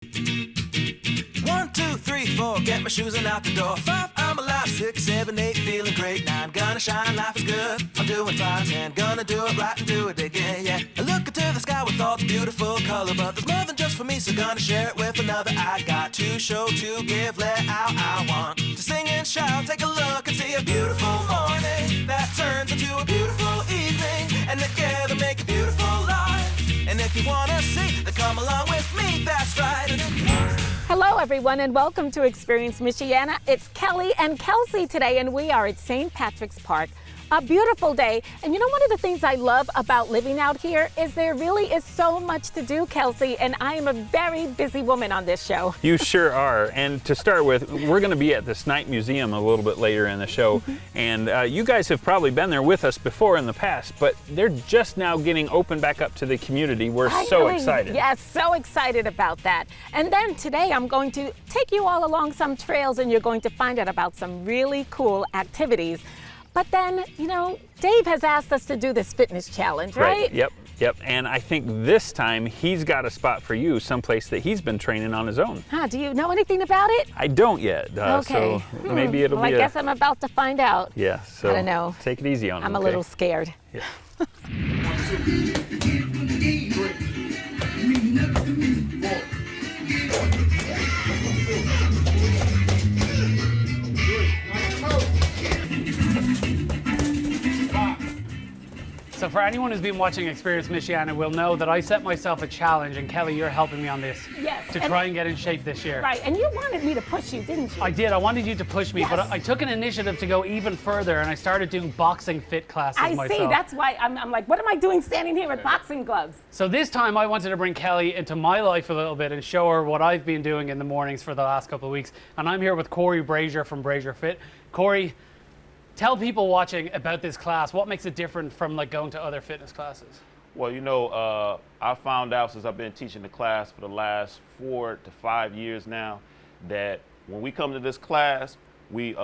1, 2, 3, 4, get my shoes and out the door. 5, I'm alive. 6, 7, 8, feeling great. 9, gonna shine, life is good. I'm doing fine. 10, gonna do it right and do it again, yeah. I look into the sky with all its beautiful color, but there's more than just for me, so gonna share it with another. I got to show, to give, let out. I want to sing and shout. Take a look and see a beautiful morning that turns into a beautiful evening, and together make a beautiful life. And if you wanna see, then come along with me, that's right. Hello everyone and welcome to Experience Michiana. It's Kelly and Kelsey today and we are at St. Patrick's Park. A beautiful day. And you know, one of the things I love about living out here is there really is so much to do, Kelsey, and I am a very busy woman on this show. You sure are. And to start with, we're going to be at the Snipe Museum a little bit later in the show. And you guys have probably been there with us before in the past, but they're just now getting opened back up to the community. We're so excited. Yes, so excited about that. And then today I'm going to take you all along some trails and you're going to find out about some really cool activities. But then, you know, Dave has asked us to do this fitness challenge, right? Yep. And I think this time he's got a spot for you, someplace that he's been training on his own. Do you know anything about it? I don't yet. Okay. So maybe it'll well, be I guess I'm about to find out. Yeah, so I don't know. Take it easy on him. I'm a little scared. Yeah. So for anyone who's been watching Experience Michiana will know that I set myself a challenge, and Kelly, you're helping me on this. Yes. To try and get in shape this year. Right, and you wanted me to push you, didn't you? I did. I wanted you to push me, Yes. but I took an initiative to go even further, and I started doing boxing fit classes myself. I see, that's why I'm like, what am I doing standing here with boxing gloves? So this time I wanted to bring Kelly into my life a little bit and show her what I've been doing in the mornings for the last couple of weeks. And I'm here with Corey Brazier from Brazier Fit. Corey, tell people watching about this class. What makes it different from like going to other fitness classes? Well, you know, I found out since I've been teaching the class for the last 4 to 5 years now that when we come to this class, we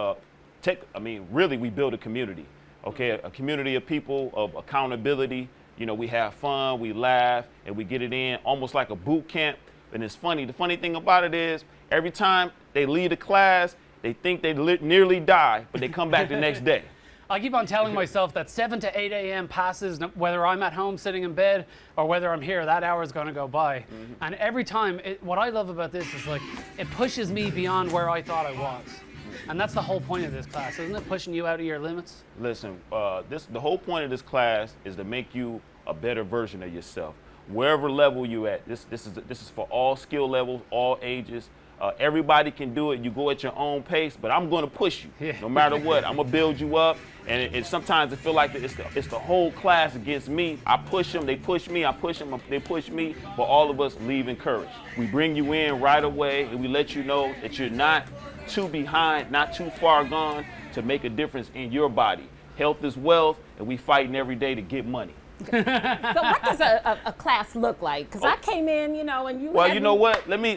really we build a community, okay? A community of people, of accountability. You know, we have fun, we laugh, and we get it in almost like a boot camp. And it's funny. The funny thing about it is every time they leave the class, they think they nearly die, but they come back the next day. I keep on telling myself that 7 to 8 a.m. passes, whether I'm at home sitting in bed or whether I'm here, that hour is going to go by. And every time, what I love about this is like, it pushes me beyond where I thought I was. And that's the whole point of this class, isn't it? Pushing you out of your limits? Listen, the whole point of this class is to make you a better version of yourself. Wherever level you at, this is for all skill levels, all ages. Everybody can do it. You go at your own pace, but I'm going to push you no matter what. I'm going to build you up. And sometimes I feel like it's the whole class against me. I push them, they push me. I push them, they push me. But all of us leave encouraged. We bring you in right away, and we let you know that you're not too behind, not too far gone to make a difference in your body. Health is wealth, and we fighting every day to get money. So what does a class look like? Because I came in, you know, and you Well, you know what? Let me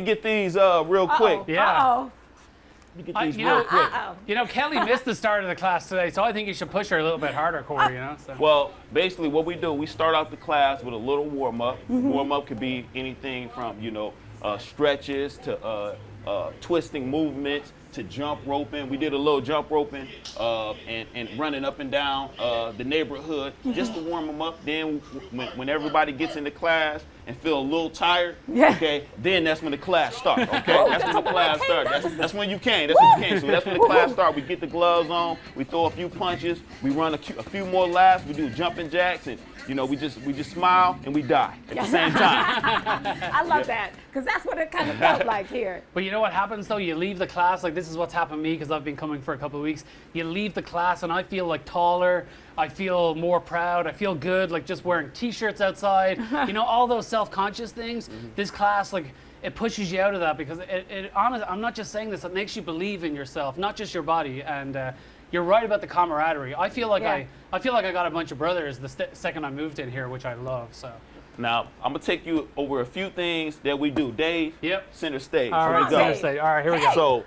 get these real quick. Yeah. Let me get these real quick. You know, Kelly missed the start of the class today, so I think you should push her a little bit harder, Corey, you know? So. Well, basically what we do, we start out the class with a little warm-up. Warm-up could be anything from, you know, stretches to twisting movements to jump roping. We did a little jump roping and running up and down the neighborhood just to warm them up. Then when everybody gets into class and feel a little tired, okay, then that's when the class starts, okay? That's when the class starts. That's when you can. That's when you can. So that's when the class starts. We get the gloves on, we throw a few punches, we run a few more laps, we do jumping jacks, and you know, we just smile and we die at the same time. I love that, because that's what it kind of felt like here. But you know what happens though? You leave the class, like this is what's happened to me because I've been coming for a couple of weeks. You leave the class and I feel like taller, I feel more proud, I feel good, like just wearing t-shirts outside, you know, all those self-conscious things. This class, like, it pushes you out of that because honestly, I'm not just saying this, it makes you believe in yourself, not just your body. And you're right about the camaraderie. I feel like I got a bunch of brothers the second I moved in here, which I love. So. Now, I'm going to take you over a few things that we do. Dave, center stage. All right, center stage. All right, here we go. So,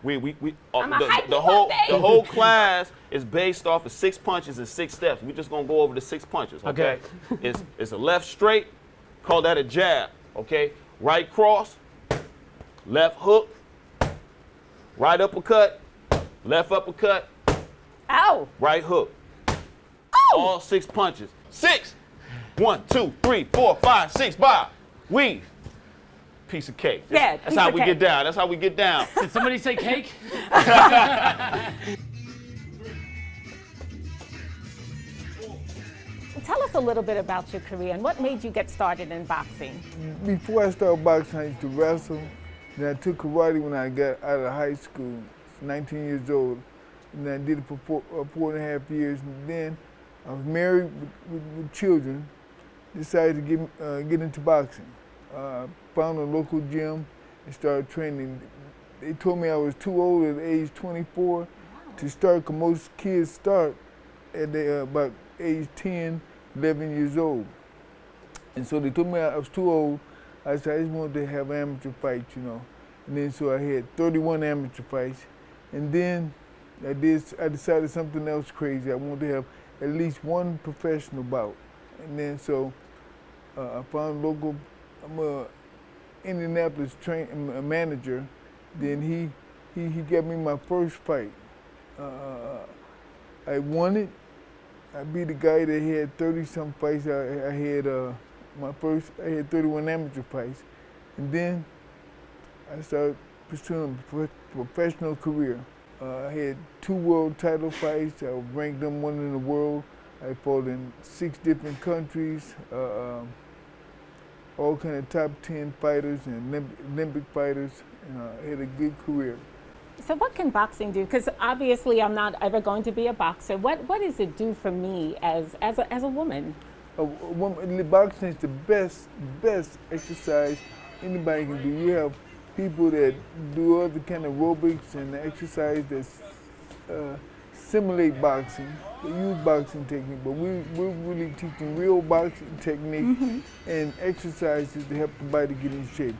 the whole class is based off of 6 punches and 6 steps. We're just going to go over the 6 punches, okay? It's a left straight, call that a jab, okay? right cross, left hook, right uppercut, left uppercut, Ow! right hook. Oh! All 6 punches. 6. 1, 2, 3, 4, 5, 6. Bob. Weave. Piece of cake. Yeah, That's piece how of we cake. get down. That's how we get down. Did somebody say cake? Tell us a little bit about your career and what made you get started in boxing. Before I started boxing, I used to wrestle. Then I took karate when I got out of high school, 19 years old. And I did it for 4.5 years. And then I was married with children, decided to get into boxing. Found a local gym and started training. They told me I was too old at age 24 to start, because most kids start at about age 10, 11 years old. And so they told me I was too old. I said, I just wanted to have amateur fights, you know. And then so I had 31 amateur fights. And then I decided something else crazy. I wanted to have at least one professional bout. And then so I found local, I'm a Indianapolis manager. Then he got me my first fight. I won it. I beat a guy that had 30-some fights. I had I had 31 amateur fights. And then I started pursuing a professional career. I had 2 world title fights. I ranked number 1 in the world. I fought in 6 different countries, all kind of top 10 fighters and Olympic fighters, and I had a good career. So what can boxing do? Because obviously I'm not ever going to be a boxer. What does it do for me as a woman? Boxing is the best exercise anybody can do. You have people that do other kind of aerobics and exercise that simulate boxing. They use boxing technique, but we're really teaching real boxing technique and exercises to help the body get in shape.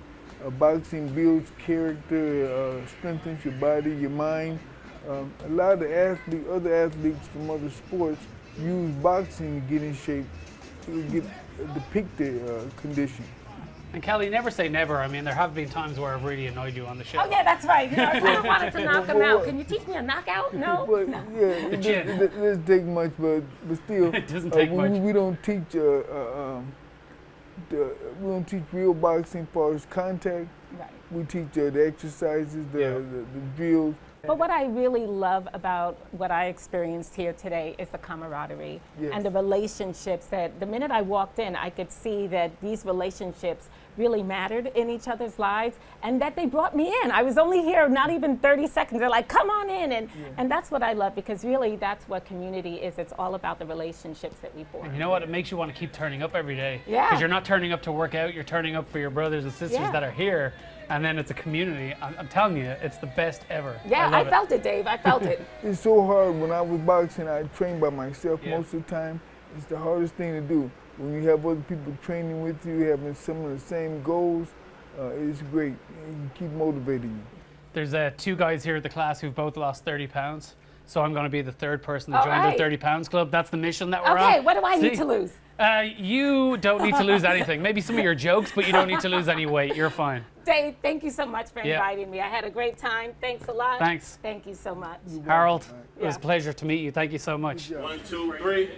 Boxing builds character, strengthens your body, your mind. A lot of other athletes from other sports use boxing to get in shape, to depict their condition. And Kelly, never say never. I mean, there have been times where I've really annoyed you on the show. Oh yeah, that's right. You know, I kind of wanted to knock him out. Can you teach me a knockout? No. But, No. yeah, it doesn't take much, but still, It doesn't take much. We don't teach. We don't teach real boxing as far as contact. Right. We teach the exercises, the drills. But what I really love about what I experienced here today is the camaraderie and the relationships that the minute I walked in, I could see that these relationships really mattered in each other's lives and that they brought me in. I was only here not even 30 seconds. They're like, come on in. And that's what I love, because really that's what community is. It's all about the relationships that we form. And you know what? It makes you want to keep turning up every day. Yeah. Because you're not turning up to work out. You're turning up for your brothers and sisters that are here. And then it's a community. I'm telling you, it's the best ever. Yeah, I felt it, Dave. I felt it. It's so hard. When I was boxing, I trained by myself most of the time. It's the hardest thing to do. When you have other people training with you, having some of the same goals, it's great. You can keep motivating you. There's 2 guys here at the class who've both lost 30 pounds. So I'm going to be the 3rd person to All join right. the 30 pounds club. That's the mission that we're on. Okay, what do I need to lose? You don't need to lose anything. Maybe some of your jokes, but you don't need to lose any weight. You're fine. Dave, thank you so much for inviting me. I had a great time. Thanks a lot. Thanks. Thank you so much. Harold, it was Yeah. a pleasure to meet you. Thank you so much. 1, 2, 3.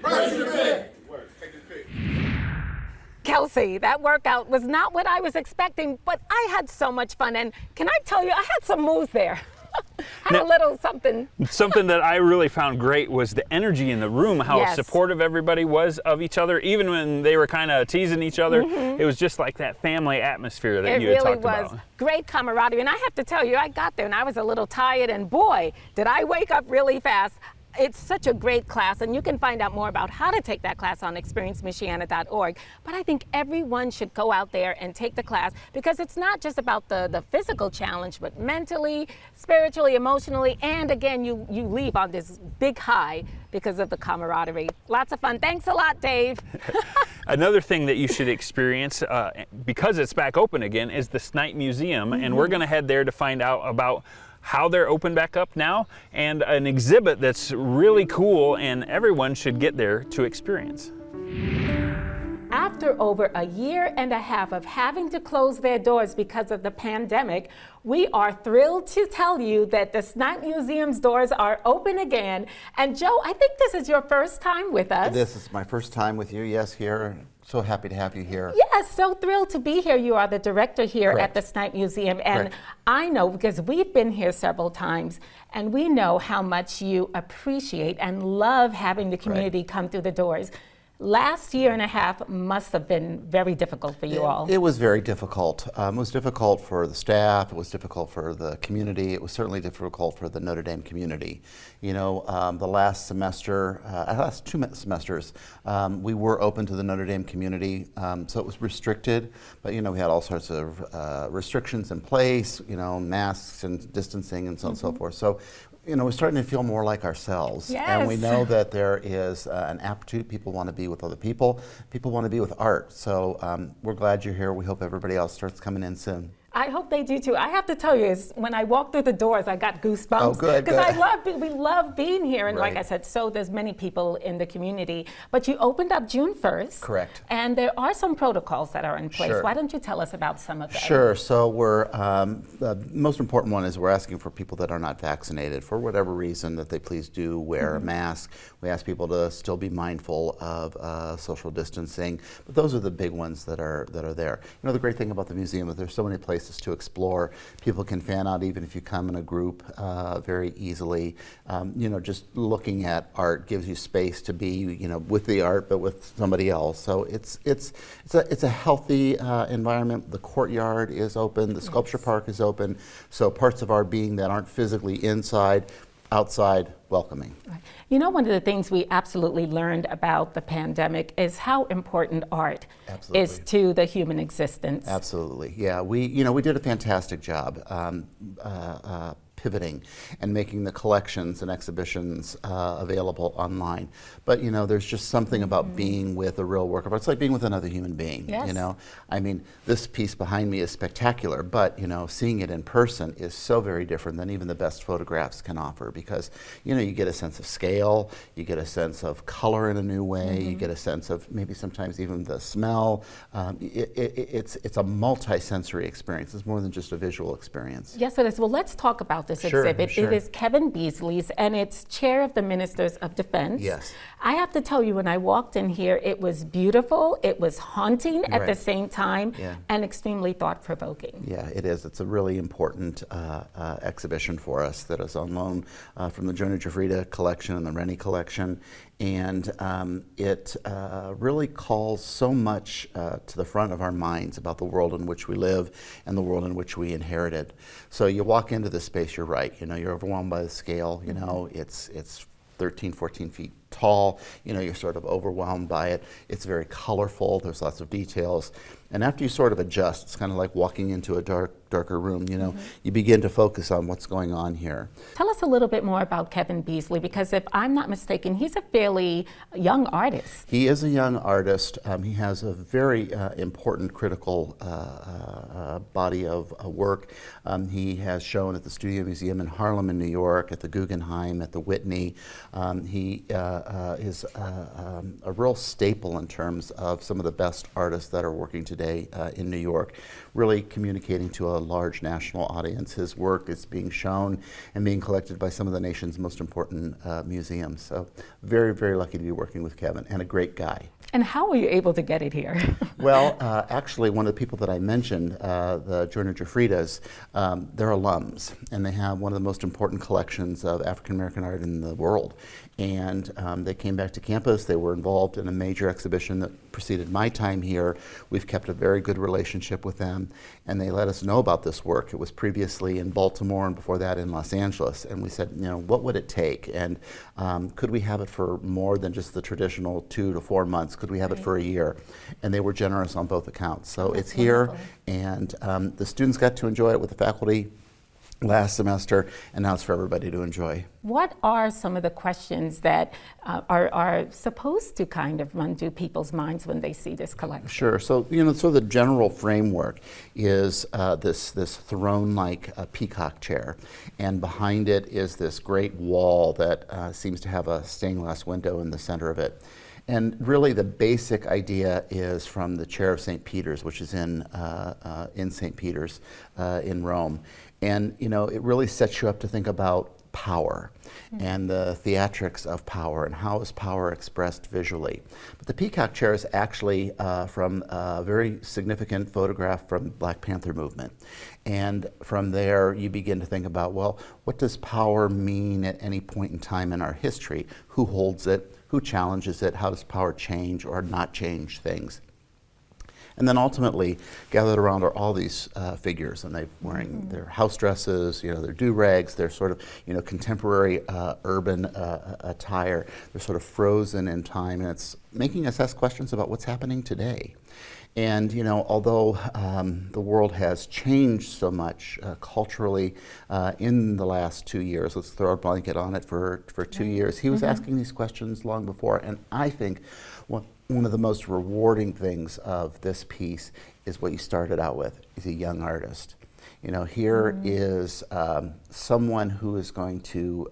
Kelsey, that workout was not what I was expecting, but I had so much fun. And can I tell you, I had some moves there. Had a little something. Something that I really found great was the energy in the room, how Yes. supportive everybody was of each other, even when they were kind of teasing each other. It was just like that family atmosphere that It you had really talked was about. great camaraderie. And I have to tell you, I got there and I was a little tired, and boy, did I wake up really fast. It's such a great class, and you can find out more about how to take that class on experiencemichiana.org. But I think everyone should go out there and take the class, because it's not just about the physical challenge, but mentally, spiritually, emotionally, and again, you leave on this big high because of the camaraderie. Lots of fun. Thanks a lot, Dave. Another thing that you should experience, because it's back open again, is the Snipe Museum, and we're going to head there to find out about how they're open back up now, and an exhibit that's really cool and everyone should get there to experience. After over a year and a half of having to close their doors because of the pandemic, we are thrilled to tell you that the Snipe Museum's doors are open again. And Joe, I think this is your first time with us. This is my first time with you, yes, here. So happy to have you here. Yes, so thrilled to be here. You are the director here Correct. at the Snipe Museum. And Correct. I know, because we've been here several times, and we know how much you appreciate and love having the community come through the doors. Last year and a half must have been very difficult for you all. It was very difficult. It was difficult for the staff. It was difficult for the community. It was certainly difficult for the Notre Dame community. You know, the last semester, last 2 semesters, we were open to the Notre Dame community, so it was restricted. But you know, we had all sorts of restrictions in place. You know, masks and distancing and so on and so forth. So, you know, we're starting to feel more like ourselves. Yes. And we know that there is an aptitude. People want to be with other people. People want to be with art. So we're glad you're here. We hope everybody else starts coming in soon. I hope they do too. I have to tell you, is when I walked through the doors, I got goosebumps. Oh, good, Because good. we love being here, and like Right. I said, so there's many people in the community. But you opened up June 1st. Correct. And there are some protocols that are in place. Sure. Why don't you tell us about some of them? Sure. So we're the most important one is we're asking for people that are not vaccinated, for whatever reason, that they please do wear a mask. We ask people to still be mindful of social distancing. But those are the big ones that are there. You know, the great thing about the museum is there's so many places to explore. People can fan out even if you come in a group very easily. You know, just looking at art gives you space to be, you know, with the art, but with somebody else. So it's a healthy environment. The courtyard is open. The sculpture park is open. So parts of our being that aren't physically inside, outside, welcoming. Right. You know, one of the things we absolutely learned about the pandemic is how important art is to the human existence. Absolutely, yeah. We did a fantastic job pivoting and making the collections and exhibitions available online. But you know, there's just something about being with a real work of art. It's like being with another human being. Yes. You know, I mean, this piece behind me is spectacular, but you know, seeing it in person is so very different than even the best photographs can offer, because you know, you get a sense of scale, you get a sense of color in a new way, you get a sense of maybe sometimes even the smell. It's a multi-sensory experience. It's more than just a visual experience. Yes, it is. Well, let's talk about this Sure, exhibit. sure. It is Kevin Beasley's, and it's Chair of the Ministers of Defense. Yes. I have to tell you, when I walked in here, it was beautiful, it was haunting at the Right. same time, Yeah. and extremely thought-provoking. Yeah, it is. It's a really important exhibition for us that is on loan from the Jonah Jafrida collection and the Rennie collection. And it really calls so much to the front of our minds about the world in which we live and the world in which we inherited. So you walk into this space, you're right, you know, you're overwhelmed by the scale, you know, it's 13, 14 feet tall, you know, you're sort of overwhelmed by it. It's very colorful, there's lots of details. And after you sort of adjust, it's kind of like walking into a darker room, you know, you begin to focus on what's going on here. Tell us a little bit more about Kevin Beasley, because if I'm not mistaken, he's a fairly young artist. He is a young artist. He has a very important critical body of work. He has shown at the Studio Museum in Harlem in New York, at the Guggenheim, at the Whitney. He is a real staple in terms of some of the best artists that are working today in New York, really communicating to a large national audience. His work is being shown and being collected by some of the nation's most important museums. So very, very lucky to be working with Kevin, and a great guy. And how were you able to get it here? Well, actually, one of the people that I mentioned, the Jonah Jafridas, they're alums, and they have one of the most important collections of African American art in the world. And they came back to campus. They were involved in a major exhibition that preceded my time here. We've kept a very good relationship with them, and they let us know about this work. It was previously in Baltimore, and before that in Los Angeles. And we said, you know, what would it take? And could we have it for more than just the traditional 2 to 4 months? Could we have it for a year? And they were generous on both accounts. So it's here, and the students got to enjoy it with the faculty last semester, and now it's for everybody to enjoy. What are some of the questions that are supposed to kind of run through people's minds when they see this collection? Sure. So, you know, so the general framework is this throne-like peacock chair, and behind it is this great wall that seems to have a stained glass window in the center of it. And really the basic idea is from the Chair of St. Peter's, which is in St. Peter's in Rome. And you know, it really sets you up to think about power and the theatrics of power and how is power expressed visually. But the Peacock Chair is actually from a very significant photograph from the Black Panther movement. And from there you begin to think about, well, what does power mean at any point in time in our history? Who holds it? Who challenges it? How does power change or not change things? And then ultimately, gathered around are all these figures, and they're wearing their house dresses, you know, their do-rags, their sort of, you know, contemporary urban attire. They're sort of frozen in time, and it's making us ask questions about what's happening today. And you know, although the world has changed so much culturally in the last 2 years, let's throw a blanket on it for 2 years, he was asking these questions long before. And I think one of the most rewarding things of this piece is what you started out with, is a young artist. You know, here is someone who is going to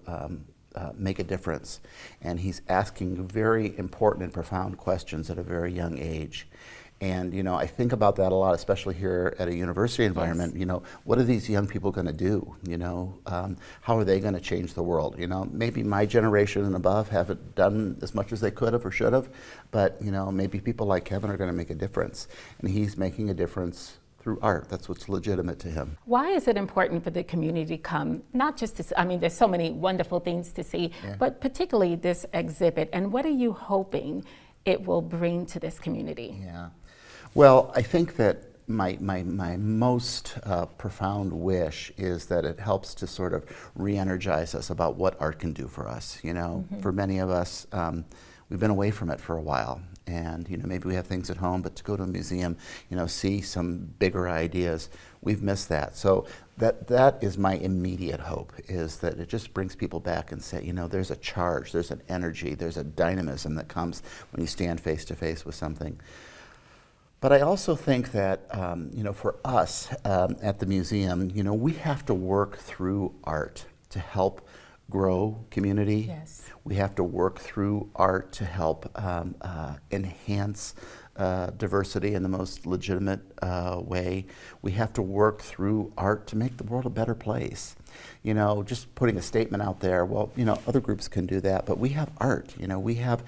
make a difference, and he's asking very important and profound questions at a very young age. And you know, I think about that a lot, especially here at a university environment. You know, what are these young people going to do? You know, how are they going to change the world? You know, maybe my generation and above haven't done as much as they could have or should have, but you know, maybe people like Kevin are going to make a difference, and he's making a difference through art. That's what's legitimate to him. Why is it important for the community to come, not just to, I mean, there's so many wonderful things to see, but particularly this exhibit, and what are you hoping it will bring to this community? Yeah. Well, I think that my most profound wish is that it helps to sort of re-energize us about what art can do for us. You know, for many of us, we've been away from it for a while. And you know, maybe we have things at home, but to go to a museum, you know, see some bigger ideas, we've missed that. So that is my immediate hope, is that it just brings people back and say, you know, there's a charge, there's an energy, there's a dynamism that comes when you stand face to face with something. But I also think that, you know, for us at the museum, you know, we have to work through art to help grow community. Yes. We have to work through art to help enhance diversity in the most legitimate way. We have to work through art to make the world a better place. You know, just putting a statement out there, well, you know, other groups can do that, but we have art, you know, we have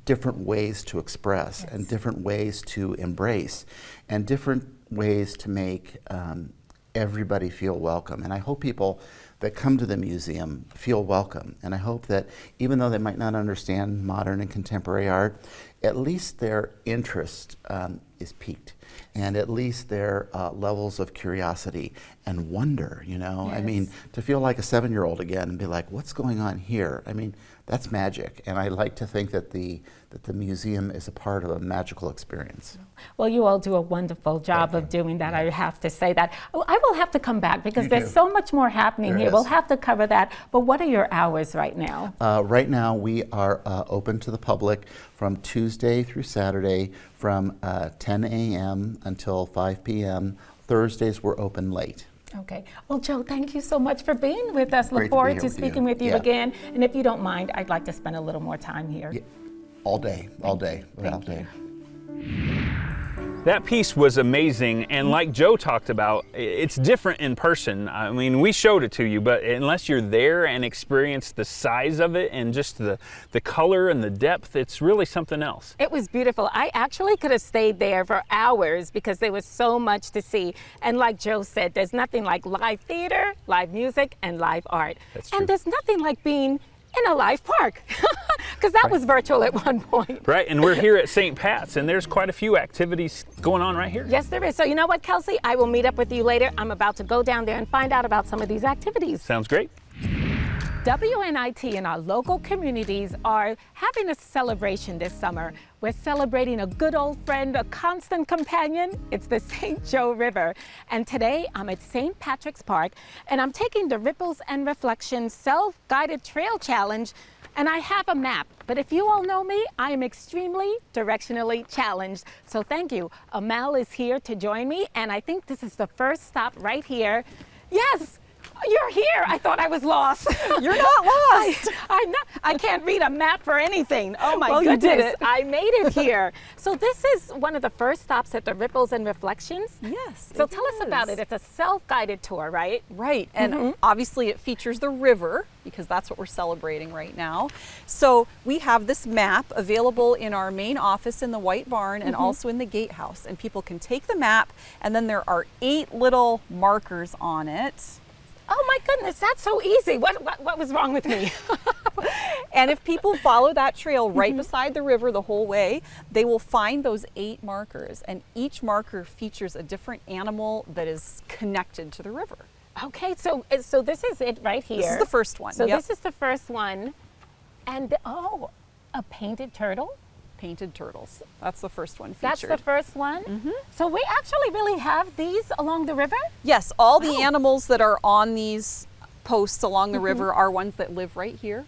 different ways to express and different ways to embrace and different ways to make everybody feel welcome. And I hope people that come to the museum feel welcome. And I hope that even though they might not understand modern and contemporary art, at least their interest is piqued, and at least their levels of curiosity and wonder, you know? I mean, to feel like a 7-year-old again and be like, what's going on here? I mean, that's magic. And I like to think that the museum is a part of a magical experience. Well, you all do a wonderful job of doing that. I have to say that. Oh, I will have to come back because there's so much more happening here. We'll have to cover that. But what are your hours right now? Right now we are open to the public from Tuesday through Saturday from 10 a.m. until 5 p.m. Thursdays we're open late. Okay. Well, Joe, thank you so much for being with us. Look Great to be forward here to with speaking you. with you again. And if you don't mind, I'd like to spend a little more time here. Yeah. All day, without day. That piece was amazing, and like Joe talked about, it's different in person. I mean, we showed it to you, but unless you're there and experience the size of it and just the color and the depth, it's really something else. It was beautiful. I actually could have stayed there for hours because there was so much to see. And like Joe said, there's nothing like live theater, live music, and live art. That's true. And there's nothing like being in a live park, because that was virtual at one point. Right, and we're here at St. Pat's, and there's quite a few activities going on right here. Yes, there is. So you know what, Kelsey? I will meet up with you later. I'm about to go down there and find out about some of these activities. Sounds great. WNIT and our local communities are having a celebration this summer. We're celebrating a good old friend, a constant companion. It's the St. Joe River. And today I'm at St. Patrick's Park, and I'm taking the Ripples and Reflections Self-Guided Trail Challenge, and I have a map. But if you all know me, I am extremely directionally challenged. So thank you. Amal is here to join me, and I think this is the first stop right here. Yes! you're here. I thought I was lost. You're not lost. I'm not. I can't read a map for anything. Oh my Well, you goodness. did it. I made it here. So this is one of the first stops at the Ripples and Reflections. Yes. So it tell us about is. it. It's a self-guided tour, right? Right, and obviously it features the river because that's what we're celebrating right now. So we have this map available in our main office in the White Barn and also in the gatehouse. And people can take the map, and then there are 8 little markers on it. Oh my goodness, that's so easy. What was wrong with me? And if people follow that trail right beside the river the whole way, they will find those 8 markers. And each marker features a different animal that is connected to the river. Okay, so this is it right here. This is the first one. So Yep. this is the first one. And oh, a painted turtle? Painted turtles. That's the first one That's featured. the first one? So we actually really have these along the river? Yes, all the animals that are on these posts along the river are ones that live right here.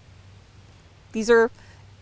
These are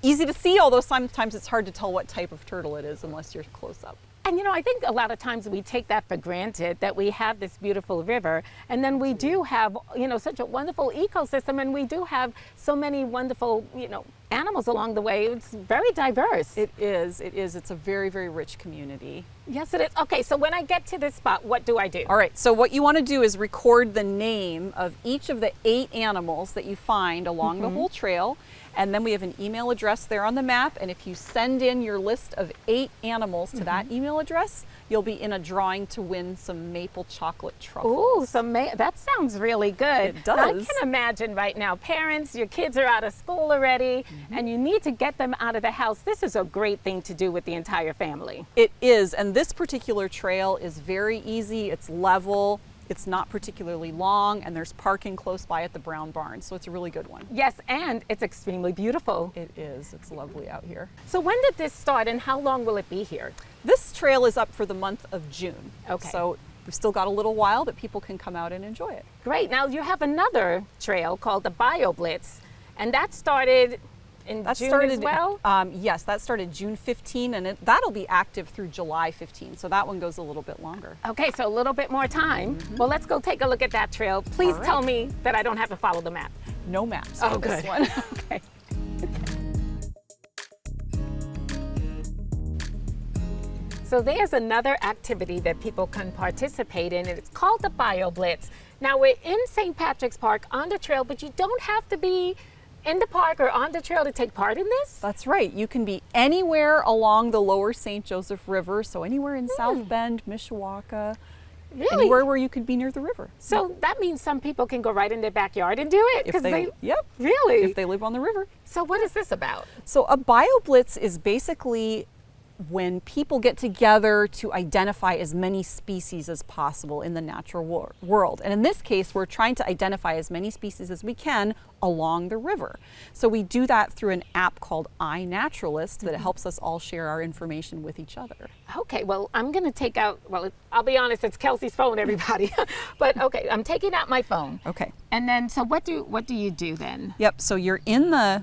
easy to see, although sometimes it's hard to tell what type of turtle it is unless you're close up. And you know, I think a lot of times we take that for granted that we have this beautiful river, and then we do have, you know, such a wonderful ecosystem, and we do have so many wonderful, you know, animals along the way. It's very diverse. It is. It's a very, very rich community. Yes, it is. Okay, so when I get to this spot, what do I do? All right, so what you want to do is record the name of each of the 8 animals that you find along the whole trail. And then we have an email address there on the map. And if you send in your list of 8 animals to that email address, you'll be in a drawing to win some maple chocolate truffles. Ooh, that sounds really good. It Now, I does. can imagine right now, parents, your kids are out of school already, and you need to get them out of the house. This is a great thing to do with the entire family. It is, and this particular trail is very easy. It's level, it's not particularly long, and there's parking close by at the Brown Barn, so it's a really good one. Yes, and it's extremely beautiful. It is. It's lovely out here. So when did this start, and how long will it be here? This trail is up for the month of June. Okay. So we've still got a little while that people can come out and enjoy it. Great. Now you have another trail called the Bio Blitz, and that started in June as well? Yes, that started June 15, and that'll be active through July 15. So that one goes a little bit longer. Okay, so a little bit more time. Well, let's go take a look at that trail. Please All right. tell me that I don't have to follow the map. No maps Oh, for this good. one. Okay. So there's another activity that people can participate in, and it's called the Bio Blitz. Now we're in St. Patrick's Park on the trail, but you don't have to be in the park or on the trail to take part in this? That's right. You can be anywhere along the lower St. Joseph River, so anywhere in South Bend, Mishawaka, Really? anywhere where you could be near the river. So that means some people can go right in their backyard and do it? If 'Cause yep, Really? if they live on the river. So what is this about? So a BioBlitz is basically when people get together to identify as many species as possible in the natural world. And in this case, we're trying to identify as many species as we can along the river. So we do that through an app called iNaturalist that helps us all share our information with each other. Okay, well, I'm going to take out, I'll be honest, it's Kelsey's phone, everybody. But okay, I'm taking out my phone. Okay. And then, so what do you do then? Yep, so you're in the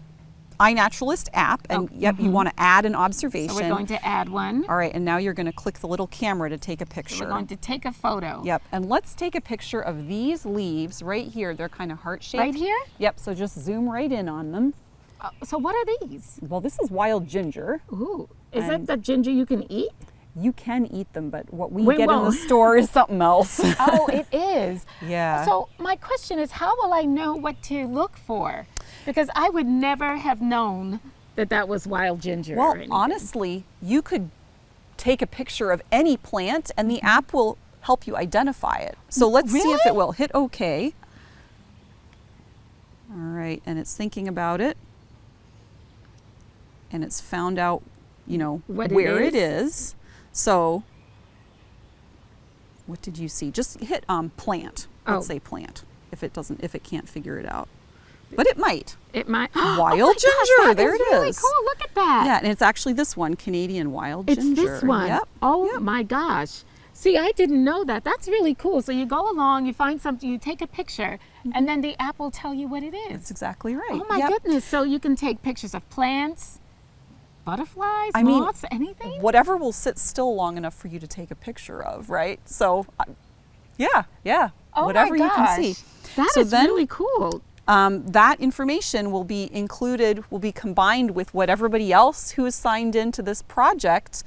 iNaturalist app, and you want to add an observation. So we're going to add one. All right, and now you're going to click the little camera to take a picture. So we're going to take a photo. Yep, and let's take a picture of these leaves right here. They're kind of heart-shaped. Right here? Yep, so just zoom right in on them. So what are these? Well, this is wild ginger. Ooh, is that And- the ginger you can eat? You can eat them, but what we We get in the won't. store is something else. Oh, it is. Yeah. So my question is, how will I know what to look for? Because I would never have known that was wild ginger. or Well, anything. honestly, you could take a picture of any plant and the app will help you identify it. So let's see if Really? it will. Hit OK. All right, and it's thinking about it. And it's found out, What it where it is? is. So what did you see? Just hit plant. Oh. Let's say plant if it can't figure it out. But it might. It might. Wild Oh my gosh, ginger, that there is it really is. Cool. Look at that. Yeah, and it's actually this one, Canadian wild It's ginger. this one. Yep. Oh Yep. my gosh. See, I didn't know that. That's really cool. So you go along, you find something, you take a picture, and then the app will tell you what it is. That's exactly right. Oh my Yep. goodness. So you can take pictures of plants, butterflies, I mean, moths, anything? Whatever will sit still long enough for you to take a picture of, right? So, yeah, Oh my whatever you can see. gosh. That So is then, really cool. that information will be combined with what everybody else who is signed into this project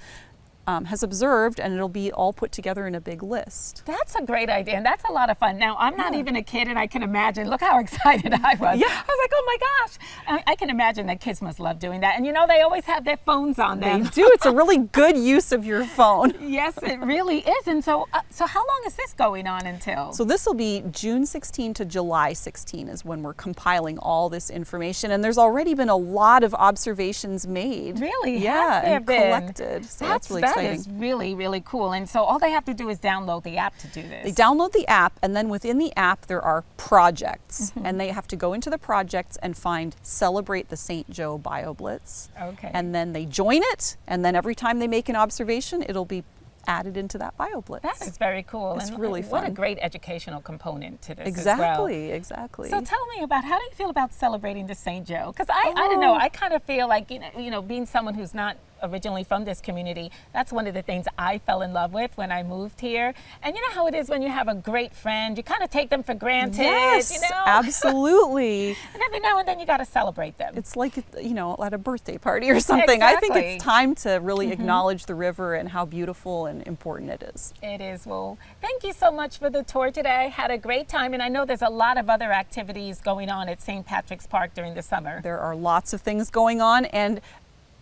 has observed, and it'll be all put together in a big list. That's a great idea, and that's a lot of fun. Now, I'm not even a kid, and I can imagine. Look how excited I was. Yeah. I was like, oh my gosh. I can imagine that kids must love doing that. And you know, they always have their phones on them. They do. It's a really good use of your phone. Yes, it really is. And so how long is this going on until? So this will be June 16 to July 16 is when we're compiling all this information, and there's already been a lot of observations made. Really? Yeah, Has there and been? collected. So that's really exciting. That is really, really cool. And so all they have to do is download the app to do this. They download the app, and then within the app there are projects, and they have to go into the projects and find Celebrate the St. Joe BioBlitz. Okay. And then they join it, and then every time they make an observation, it'll be added into that BioBlitz. That is very cool. It's and really What a fun. great educational component to this Exactly, as well. exactly. So tell me about, how do you feel about celebrating the St. Joe? Because I don't know, I kind of feel like, you know, being someone who's not originally from this community, that's one of the things I fell in love with when I moved here. And you know how it is when you have a great friend, you kind of take them for granted, Yes, you know? absolutely. And every now and then you got to celebrate them. It's like, you know, at a birthday party or something. I think Exactly. it's time to really acknowledge the river and how beautiful and important it is. It is. Well, thank you so much for the tour today. Had a great time, and I know there's a lot of other activities going on at St. Patrick's Park during the summer. There are lots of things going on, and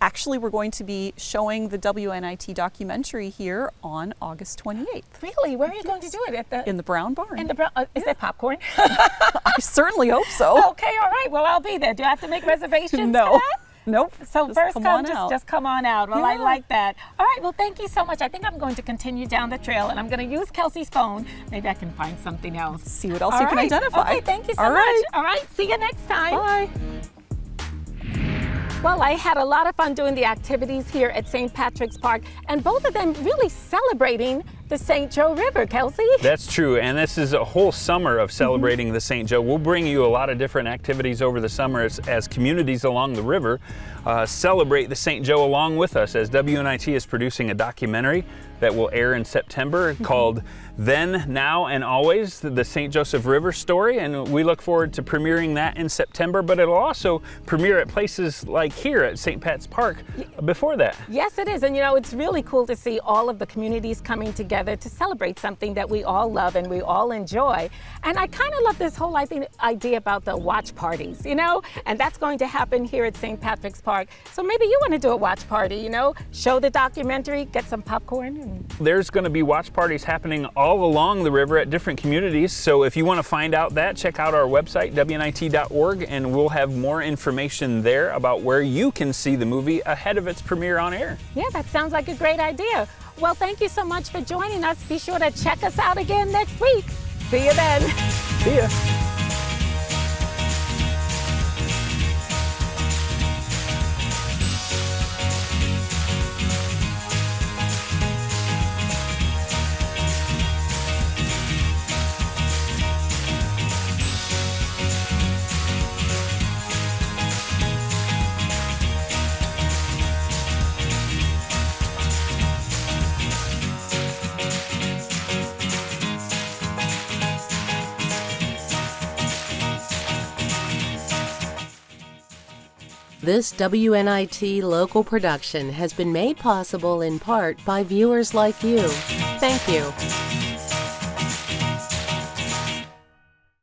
actually we're going to be showing the WNIT documentary here on August 28th. Really? Where are you going to do it? At the In the Brown Barn. in the brown? Is there popcorn? I certainly hope so. Okay, all right. Well, I'll be there. Do I have to make reservations? No. For that? Nope. So Just first come come, on out. just come on out. Well, I Yeah. like that. All right. Well, thank you so much. I think I'm going to continue down the trail, and I'm going to use Kelsey's phone. Maybe I can find something else. See what else All you can right. identify. Okay. Thank you so All much. right. All right. See you next time. Bye. Well, I had a lot of fun doing the activities here at St. Patrick's Park, and both of them really celebrating the St. Joe River, Kelsey. That's true, and this is a whole summer of celebrating the St. Joe. We'll bring you a lot of different activities over the summer as communities along the river celebrate the St. Joe along with us, as WNIT is producing a documentary that will air in September called Then, Now, and Always, the St. Joseph River story, and we look forward to premiering that in September, but it'll also premiere at places like here at St. Pat's Park before that. Yes, it is. And you know, it's really cool to see all of the communities coming together to celebrate something that we all love and we all enjoy. And I kind of love this whole idea about the watch parties, you know, and that's going to happen here at St. Patrick's Park. So maybe you want to do a watch party, you know, show the documentary, get some popcorn. There's going to be watch parties happening all along the river at different communities. So if you want to find out that, check out our website, WNIT.org, and we'll have more information there about where you can see the movie ahead of its premiere on air. Yeah, that sounds like a great idea. Well, thank you so much for joining us. Be sure to check us out again next week. See you then. See ya. This WNIT local production has been made possible in part by viewers like you. Thank you.